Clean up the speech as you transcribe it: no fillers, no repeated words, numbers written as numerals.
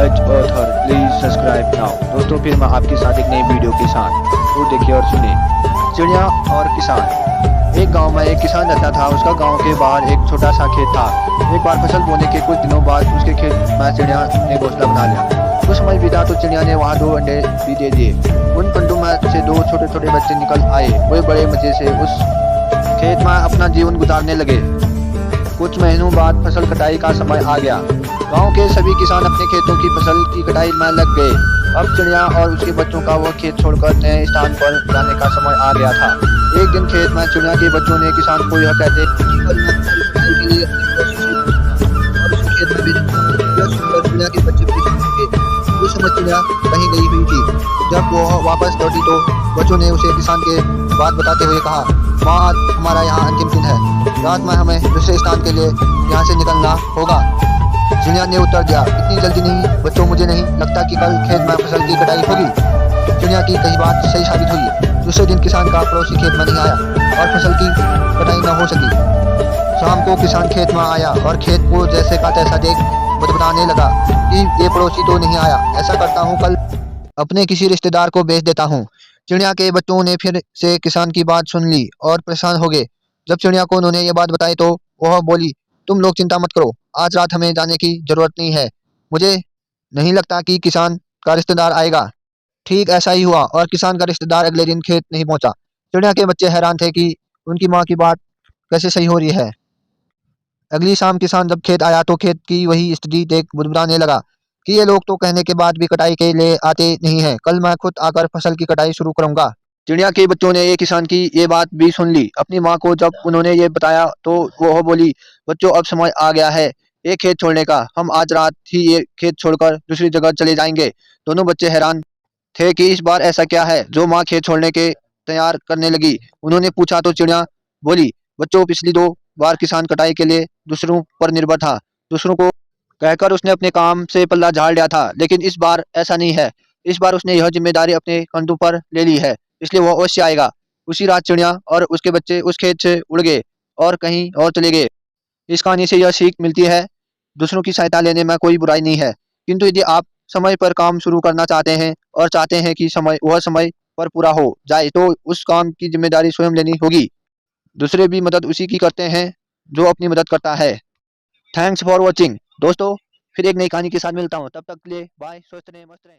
Such author please subscribe now. दोस्तों फिर मैं आपके साथ एक नई वीडियो के साथ, तो देखिए और सुनिए। चिड़िया और किसान। एक गांव में एक किसान रहता था। उसका गांव के बाहर एक छोटा सा खेत था। एक बार फसल बोने के कुछ दिनों बाद उसके खेत में चिड़िया ने घोंसला बना लिया। कुछ समय बीता तो चिड़िया ने वहाँ 2 अंडे भी दे दिए। उन अंडों में से 2 छोटे छोटे बच्चे निकल आए। वे बड़े मजे से उस खेत में अपना जीवन गुजारने लगे। कुछ महीनों बाद फसल कटाई का समय आ गया। गांव के सभी किसान अपने खेतों की फसल की कटाई में लग गए। अब चिड़िया और उसके बच्चों का वो खेत छोड़कर नए स्थान पर जाने का समय आ गया था। एक दिन खेत में चिड़िया के बच्चों ने किसान को यह कहते चिड़िया के बच्चे उस समय चिड़िया कहीं गई हुई थी। जब वो वापस लौटी तो बच्चों ने उसे किसान के बात बताते हुए कहा, माँ आज हमारा यहाँ अंतिम दिन है। रात में हमें दूसरे स्थान के लिए यहाँ से निकलना होगा। चिड़िया ने उत्तर दिया, इतनी जल्दी नहीं बच्चों, मुझे नहीं लगता कि कल खेत में फसल की कटाई होगी। चिड़िया की कही बात सही साबित हुई। दूसरे दिन किसान का पड़ोसी खेत में नहीं आया और फसल की कटाई न हो सकी। शाम को किसान खेत में आया और खेत को जैसे का तैसा देख बतबताने लगा कि ये पड़ोसी तो नहीं आया। ऐसा करता हूँ, कल अपने किसी रिश्तेदार को भेज देता हूँ। चिड़िया के बच्चों ने फिर से किसान की बात सुन ली और परेशान हो गए। जब चिड़िया को उन्होंने ये बात बताई तो वह बोली, तुम लोग चिंता मत करो, आज रात हमें जाने की जरूरत नहीं है। मुझे नहीं लगता कि किसान का रिश्तेदार आएगा। ठीक ऐसा ही हुआ और किसान का रिश्तेदार अगले दिन खेत नहीं पहुंचा। चिड़िया के बच्चे हैरान थे कि उनकी माँ की बात कैसे सही हो रही है। अगली शाम किसान जब खेत आया तो खेत की वही स्थिति देख बुदबुदाने लगा कि ये लोग तो कहने के बाद भी कटाई के लिए आते नहीं है। कल मैं खुद आकर फसल की कटाई शुरू करूंगा। चिड़िया के बच्चों ने ये किसान की ये बात भी सुन ली। अपनी माँ को जब उन्होंने ये बताया तो वो बोली, बच्चों अब समय आ गया है ये खेत छोड़ने का। हम आज रात ही ये खेत छोड़कर दूसरी जगह चले जाएंगे। दोनों बच्चे हैरान थे कि इस बार ऐसा क्या है जो माँ खेत छोड़ने के तैयार करने लगी। उन्होंने पूछा तो चिड़िया बोली, बच्चों पिछली 2 बार किसान कटाई के लिए दूसरों पर निर्भर था। दूसरों को कहकर उसने अपने काम से पल्ला झाड़ लिया था, लेकिन इस बार ऐसा नहीं है। इस बार उसने यह जिम्मेदारी अपने कंधों पर ले ली है, इसलिए वह अवश्य आएगा। उसी रात चिड़िया और उसके बच्चे उस खेत से उड़ गए और कहीं और चले गए। इस कहानी से यह सीख मिलती है, दूसरों की सहायता लेने में कोई बुराई नहीं है, किंतु यदि आप समय पर काम शुरू करना चाहते हैं और चाहते हैं कि समय पर पूरा हो जाए तो उस काम की जिम्मेदारी स्वयं लेनी होगी। दूसरे भी मदद उसी की करते हैं जो अपनी मदद करता है। Thanks for watching. दोस्तों फिर एक नई कहानी के साथ मिलता हूँ, तब तक के लिए बाय। स्वस्थ रहें, मस्त रहें।